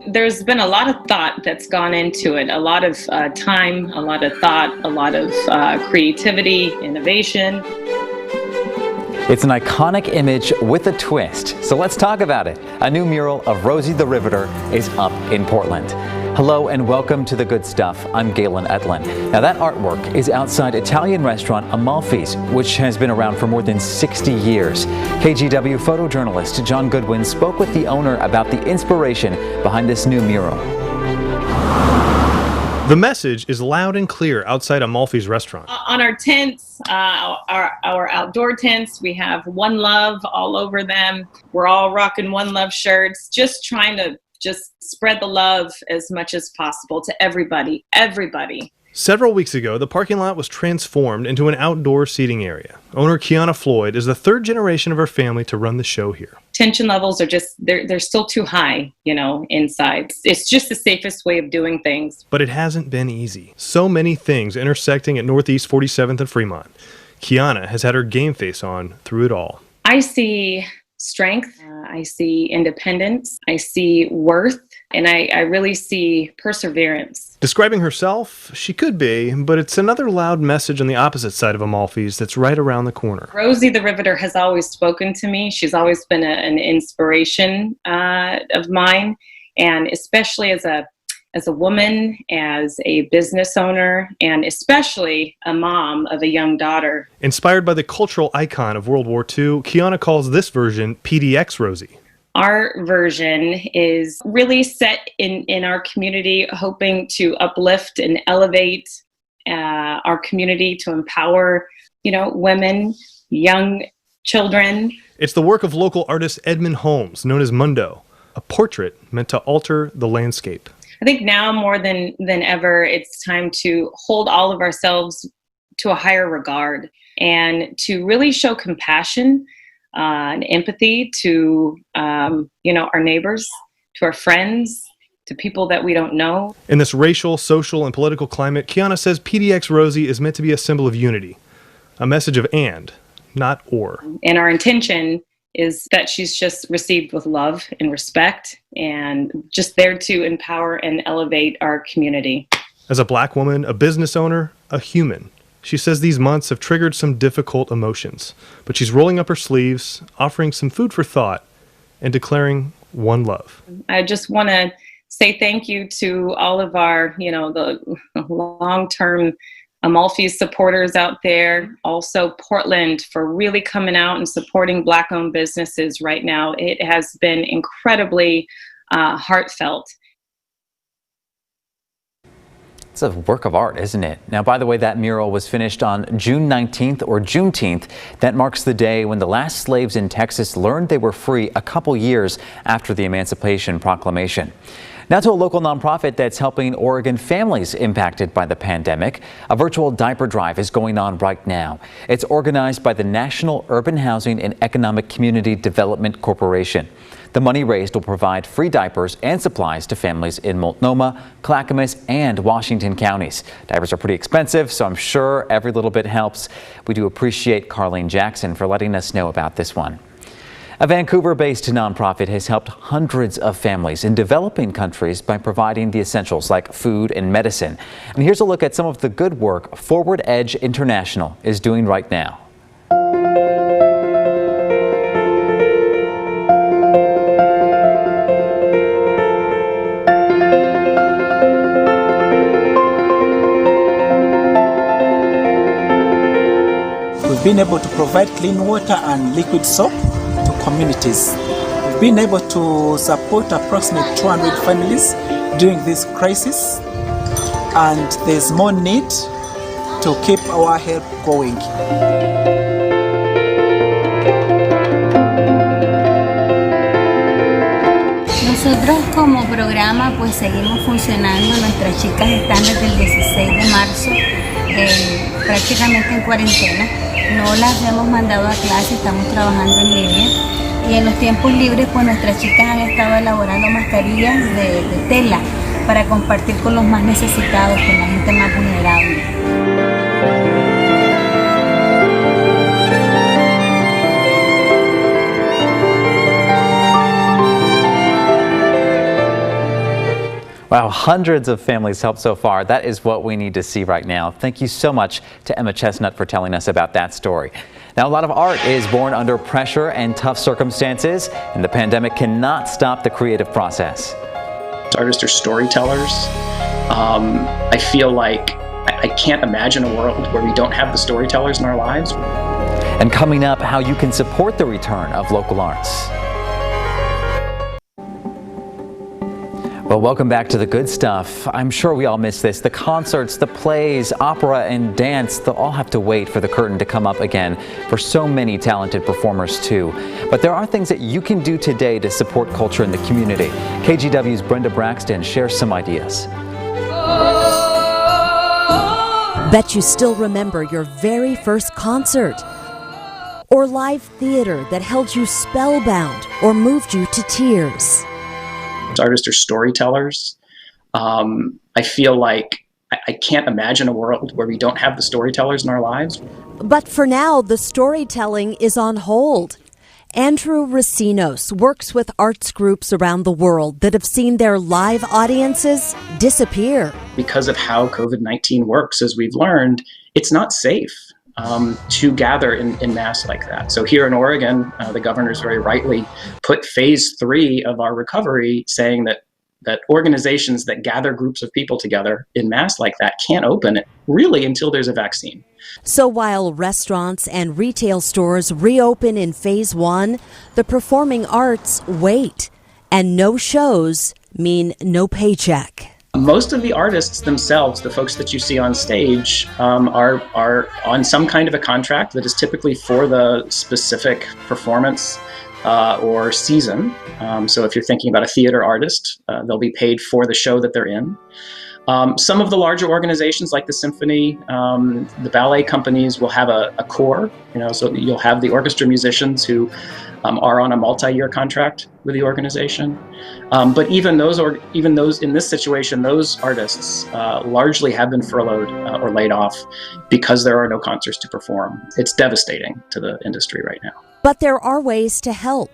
There's been a lot of thought that's gone into it, a lot of time, a lot of thought, a lot of creativity, innovation. It's an iconic image with a twist, so let's talk about it. A new mural of Rosie the Riveter is up in Portland. Hello and welcome to The Good Stuff. I'm Galen Etlin. Now that artwork is outside Italian restaurant Amalfi's, which has been around for more than 60 years. KGW photojournalist John Goodwin spoke with the owner about the inspiration behind this new mural. The message is loud and clear outside Amalfi's restaurant. On our tents, our outdoor tents, we have One Love all over them. We're all rocking One Love shirts, just trying to spread the love as much as possible to everybody. Several weeks ago, the parking lot was transformed into an outdoor seating area. Owner Kiana Floyd is the third generation of her family to run the show here. Tension levels are they're still too high, inside. It's just the safest way of doing things. But it hasn't been easy. So many things intersecting at Northeast 47th and Fremont. Kiana has had her game face on through it all. I see strength, I see independence, I see worth, and I really see perseverance. Describing herself, she could be, but it's another loud message on the opposite side of Amalfi's that's right around the corner. Rosie the Riveter has always spoken to me. She's always been an inspiration of mine, and especially as a woman, as a business owner, and especially a mom of a young daughter. Inspired by the cultural icon of World War II, Kiana calls this version PDX Rosie. Our version is really set in our community, hoping to uplift and elevate our community, to empower, women, young children. It's the work of local artist Edmund Holmes, known as Mundo, a portrait meant to alter the landscape. I think now more than ever, it's time to hold all of ourselves to a higher regard and to really show compassion and empathy to, our neighbors, to our friends, to people that we don't know. In this racial, social, and political climate, Kiana says PDX Rosie is meant to be a symbol of unity, a message of and, not or. And our intention is that she's just received with love and respect and just there to empower and elevate our community. As a Black woman, a business owner, a human, she says these months have triggered some difficult emotions, but she's rolling up her sleeves, offering some food for thought, and declaring one love. I just want to say thank you to all of our, the long-term Amalfi supporters out there. Also Portland, for really coming out and supporting Black-owned businesses right now. It has been incredibly heartfelt. It's a work of art, isn't it? Now, by the way, that mural was finished on June 19th or Juneteenth. That marks the day when the last slaves in Texas learned they were free a couple years after the Emancipation Proclamation. Now to a local nonprofit that's helping Oregon families impacted by the pandemic. A virtual diaper drive is going on right now. It's organized by the National Urban Housing and Economic Community Development Corporation. The money raised will provide free diapers and supplies to families in Multnomah, Clackamas, and Washington counties. Diapers are pretty expensive, so I'm sure every little bit helps. We do appreciate Carlene Jackson for letting us know about this one. A Vancouver-based nonprofit has helped hundreds of families in developing countries by providing the essentials like food and medicine. And here's a look at some of the good work Forward Edge International is doing right now. We've been able to provide clean water and liquid soap to communities. We've been able to support approximately 200 families during this crisis, and there's more need to keep our help going. Nosotros como programa pues seguimos funcionando, nuestras chicas están desde el 16 de marzo prácticamente en cuarentena, no las hemos mandado a clase, estamos trabajando en línea y en los tiempos libres pues nuestras chicas han estado elaborando mascarillas de tela para compartir con los más necesitados, con la gente más vulnerable. Wow, hundreds of families helped so far. That is what we need to see right now. Thank you so much to Emma Chestnut for telling us about that story. Now, a lot of art is born under pressure and tough circumstances, and the pandemic cannot stop the creative process. Artists are storytellers. I feel like I can't imagine a world where we don't have the storytellers in our lives. And coming up, how you can support the return of local arts. Well, welcome back to The Good Stuff. I'm sure we all miss this. The concerts, the plays, opera, and dance, they'll all have to wait for the curtain to come up again for so many talented performers too. But there are things that you can do today to support culture in the community. KGW's Brenda Braxton shares some ideas. Bet you still remember your very first concert or live theater that held you spellbound or moved you to tears. Artists are storytellers. I feel like I can't imagine a world where we don't have the storytellers in our lives. But for now, the storytelling is on hold. Andrew Racinos works with arts groups around the world that have seen their live audiences disappear. Because of how COVID-19 works, as we've learned, it's not safe to gather in mass like that. So here in Oregon, the governor's very rightly put phase 3 of our recovery saying that organizations that gather groups of people together in mass like that can't open it really until there's a vaccine. So while restaurants and retail stores reopen in phase 1, the performing arts wait, and no shows mean no paycheck. Most of the artists themselves, the folks that you see on stage, are on some kind of a contract that is typically for the specific performance or season. So if you're thinking about a theater artist, they'll be paid for the show that they're in. Some of the larger organizations like the symphony, the ballet companies will have a core, so you'll have the orchestra musicians who are on a multi-year contract with the organization. But even those in this situation, those artists largely have been furloughed or laid off because there are no concerts to perform. It's devastating to the industry right now. But there are ways to help.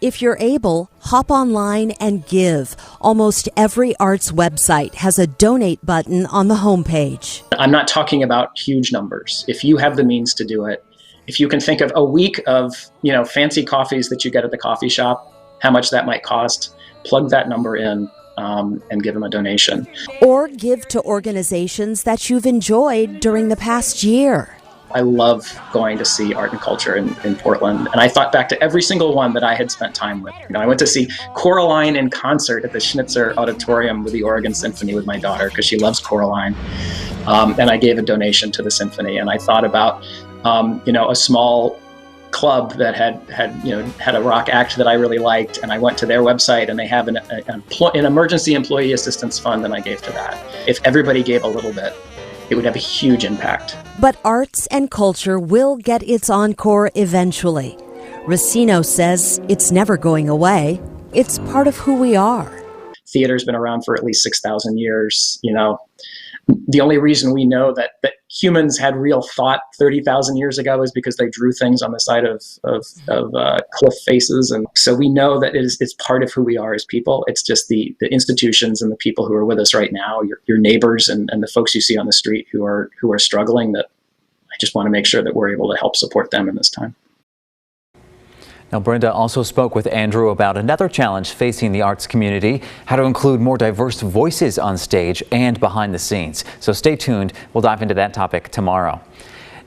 If you're able, hop online and give. Almost every arts website has a donate button on the homepage. I'm not talking about huge numbers. If you have the means to do it, if you can think of a week of, fancy coffees that you get at the coffee shop, how much that might cost, plug that number in and give them a donation. Or give to organizations that you've enjoyed during the past year. I love going to see art and culture in Portland. And I thought back to every single one that I had spent time with. I went to see Coraline in concert at the Schnitzer Auditorium with the Oregon Symphony with my daughter because she loves Coraline. And I gave a donation to the symphony. And I thought about, a small club that had a rock act that I really liked. And I went to their website and they have an emergency employee assistance fund, and I gave to that. If everybody gave a little bit, it would have a huge impact. But arts and culture will get its encore eventually. Racino says it's never going away. It's part of who we are. Theater's been around for at least 6,000 years. The only reason we know that humans had real thought 30,000 years ago is because they drew things on the side of cliff faces. And so we know that it's part of who we are as people. It's just the institutions and the people who are with us right now, your neighbors and the folks you see on the street who are struggling, that I just want to make sure that we're able to help support them in this time. Now, Brenda also spoke with Andrew about another challenge facing the arts community, how to include more diverse voices on stage and behind the scenes. So stay tuned. We'll dive into that topic tomorrow.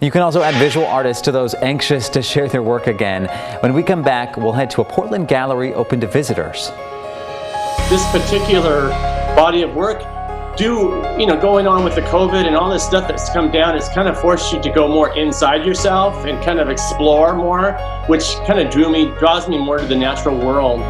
You can also add visual artists to those anxious to share their work again. When we come back, we'll head to a Portland gallery open to visitors. This particular body of work, going on with the COVID and all this stuff that's come down, it's kind of forced you to go more inside yourself and kind of explore more, which kind of draws me more to the natural world.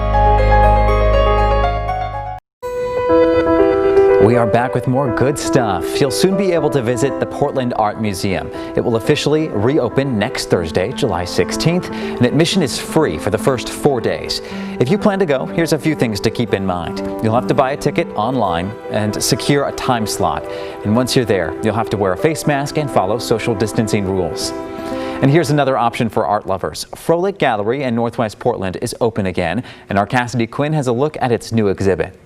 We are back with more good stuff. You'll soon be able to visit the Portland Art Museum. It will officially reopen next Thursday, July 16th, and admission is free for the first 4 days. If you plan to go, here's a few things to keep in mind. You'll have to buy a ticket online and secure a time slot. And once you're there, you'll have to wear a face mask and follow social distancing rules. And here's another option for art lovers. Frolic Gallery in Northwest Portland is open again, and our Cassidy Quinn has a look at its new exhibit.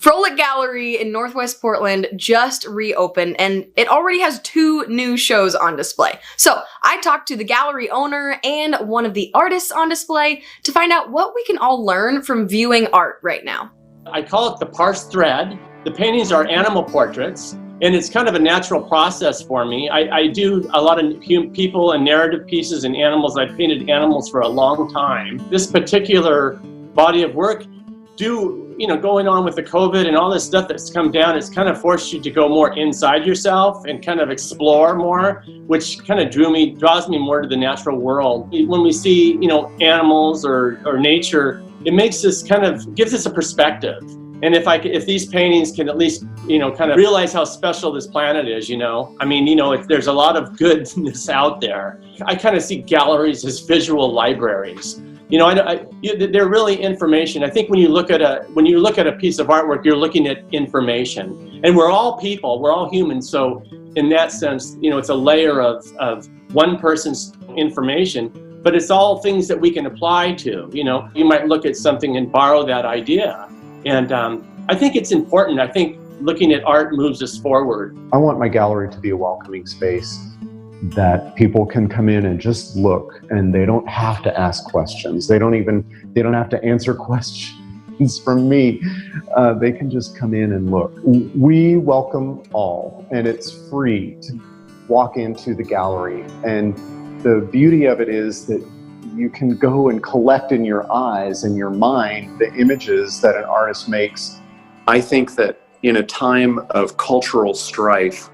Frolic Gallery in Northwest Portland just reopened, and it already has 2 new shows on display. So I talked to the gallery owner and one of the artists on display to find out what we can all learn from viewing art right now. I call it the parsed thread. The paintings are animal portraits, and it's kind of a natural process for me. I do a lot of people and narrative pieces and animals. I've painted animals for a long time. This particular body of work, going on with the COVID and all this stuff that's come down, it's kind of forced you to go more inside yourself and kind of explore more, which kind of draws me more to the natural world. When we see, animals or nature, it makes us gives us a perspective. And if these paintings can at least, kind of realize how special this planet is, there's a lot of goodness out there. I kind of see galleries as visual libraries. They're really information. I think when you look at a piece of artwork, you're looking at information. And we're all people, we're all humans. So in that sense, it's a layer of one person's information, but it's all things that we can apply to. You might look at something and borrow that idea. And I think it's important. I think looking at art moves us forward. I want my gallery to be a welcoming space that people can come in and just look, and they don't have to ask questions. They don't have to answer questions from me. They can just come in and look. We welcome all, and it's free to walk into the gallery. And the beauty of it is that you can go and collect in your eyes and your mind the images that an artist makes. I think that in a time of cultural strife,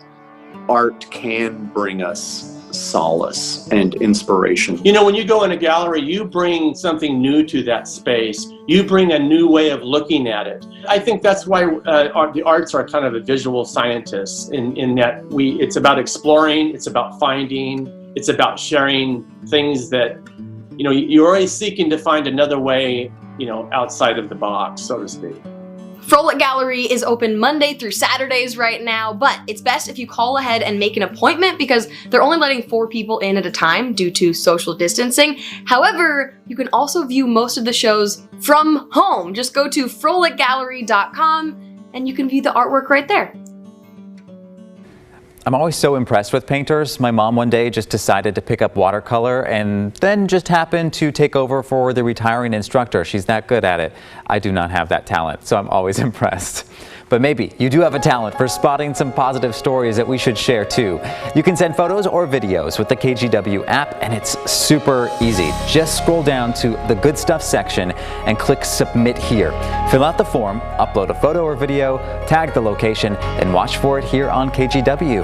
art can bring us solace and inspiration. When you go in a gallery, you bring something new to that space. You bring a new way of looking at it. I think that's why the arts are kind of a visual scientists in that it's about exploring, it's about finding, it's about sharing things that, you're always seeking to find another way, outside of the box, so to speak. Frolic Gallery is open Monday through Saturdays right now, but it's best if you call ahead and make an appointment because they're only letting 4 people in at a time due to social distancing. However, you can also view most of the shows from home. Just go to frolicgallery.com and you can view the artwork right there. I'm always so impressed with painters. My mom one day just decided to pick up watercolor and then just happened to take over for the retiring instructor. She's that good at it. I do not have that talent, so I'm always impressed. But maybe you do have a talent for spotting some positive stories that we should share too. You can send photos or videos with the KGW app, and it's super easy. Just scroll down to the Good Stuff section and click Submit here. Fill out the form, upload a photo or video, tag the location, and watch for it here on KGW.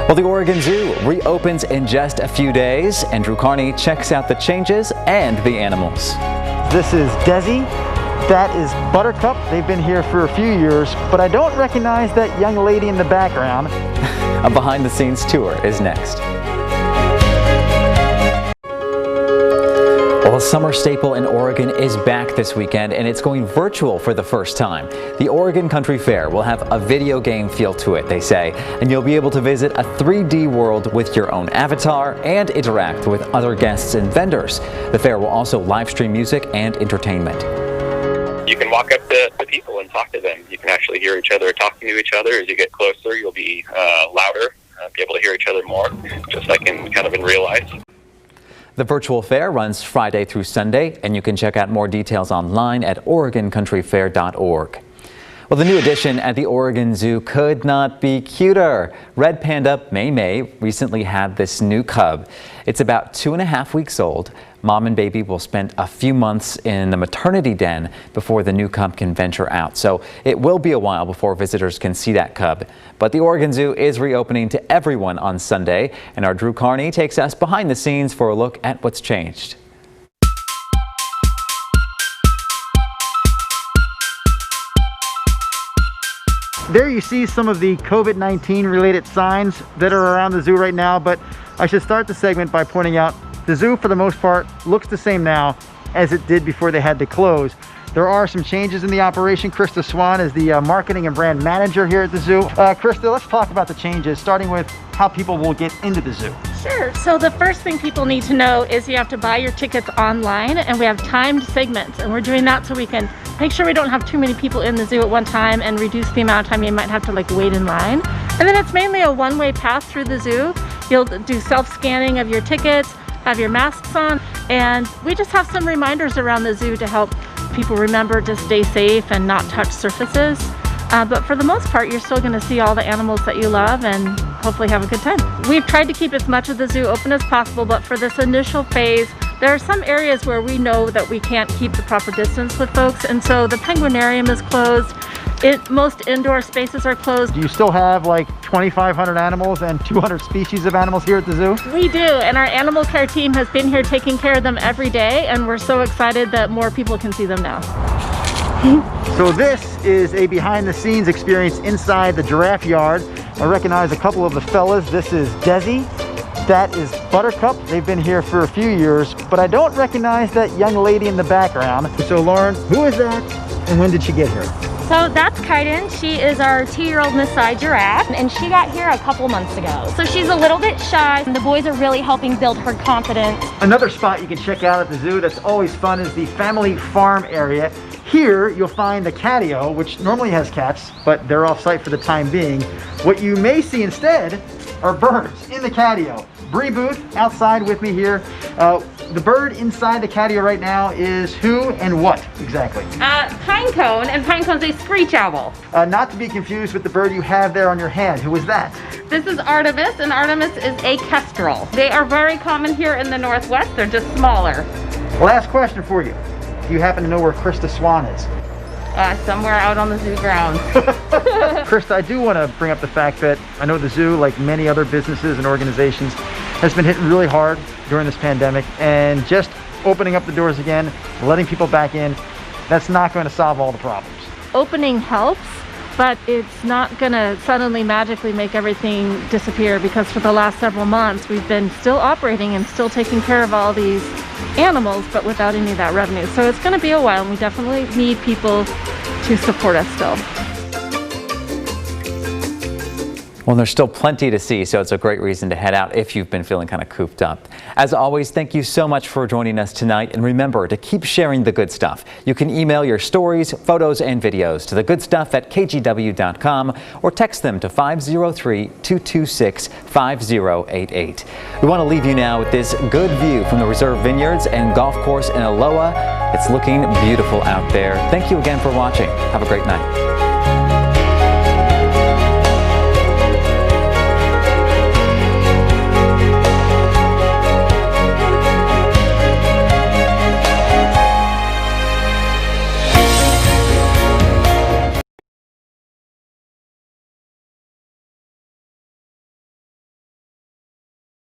Well, the Oregon Zoo reopens in just a few days, and Drew Carney checks out the changes and the animals. This is Desi. That is Buttercup. They've been here for a few years, but I don't recognize that young lady in the background. A behind-the-scenes tour is next. Well, a summer staple in Oregon is back this weekend, and it's going virtual for the first time. The Oregon Country Fair will have a video game feel to it, they say, and you'll be able to visit a 3D world with your own avatar and interact with other guests and vendors. The fair will also live stream music and entertainment. You can walk up to people and talk to them. You can actually hear each other talking to each other. As you get closer, you'll be louder, be able to hear each other more, just like in real life. The virtual fair runs Friday through Sunday, and you can check out more details online at OregonCountryFair.org. Well, the new addition at the Oregon Zoo could not be cuter. Red panda May recently had this new cub. It's about 2.5 weeks old. Mom and baby will spend a few months in the maternity den before the new cub can venture out. So it will be a while before visitors can see that cub. But the Oregon Zoo is reopening to everyone on Sunday, and our Drew Carney takes us behind the scenes for a look at what's changed. There you see some of the COVID-19 related signs that are around the zoo right now, but I should start the segment by pointing out the zoo, for the most part, looks the same now as it did before they had to close. There are some changes in the operation. Krista Swan is the marketing and brand manager here at the zoo. Krista, let's talk about the changes, starting with how people will get into the zoo. Sure. So the first thing people need to know is you have to buy your tickets online, and we have timed segments, and we're doing that so we can make sure we don't have too many people in the zoo at one time and reduce the amount of time you might have to like wait in line. And then it's mainly a one-way pass through the zoo. You'll do self-scanning of your tickets, have your masks on, and we just have some reminders around the zoo to help people remember to stay safe and not touch surfaces. But for the most part, you're still going to see all the animals that you love and hopefully have a good time. We've tried to keep as much of the zoo open as possible, but for this initial phase, there are some areas where we know that we can't keep the proper distance with folks, and so the penguinarium is closed. Most indoor spaces are closed. Do you still have like 2,500 animals and 200 species of animals here at the zoo? We do, and our animal care team has been here taking care of them every day, and we're so excited that more people can see them now. So this is a behind-the-scenes experience inside the giraffe yard. I recognize a couple of the fellas. This is Desi. That is Buttercup. They've been here for a few years, but I don't recognize that young lady in the background. So Lauren, who is that and when did she get here? So that's Kaiden. She is our 2-year-old Maasai giraffe, and she got here a couple months ago. So she's a little bit shy, and the boys are really helping build her confidence. Another spot you can check out at the zoo that's always fun is the family farm area. Here you'll find the catio, which normally has cats, but they're off site for the time being. What you may see instead are birds in the catio. Bree Booth outside with me here. The bird inside the catio right now is who and what exactly? Pinecone, and Pinecone's a screech owl. Not to be confused with the bird you have there on your hand. Who is that? This is Artemis, and Artemis is a kestrel. They are very common here in the Northwest. They're just smaller. Last question for you. Do you happen to know where Krista Swan is? Somewhere out on the zoo grounds. Krista, I do want to bring up the fact that I know the zoo, like many other businesses and organizations, has been hit really hard during this pandemic, and just opening up the doors again, letting people back in, that's not going to solve all the problems. Opening helps, but it's not going to suddenly magically make everything disappear, because for the last several months we've been still operating and still taking care of all these animals, but without any of that revenue. So it's going to be a while, and we definitely need people to support us still. Well, there's still plenty to see, so it's a great reason to head out if you've been feeling kind of cooped up. As always, thank you so much for joining us tonight, and remember to keep sharing the good stuff. You can email your stories, photos, and videos to thegoodstuff@kgw.com or text them to 503-226-5088. We want to leave you now with this good view from the Reserve Vineyards and Golf Course in Aloha. It's looking beautiful out there. Thank you again for watching. Have a great night.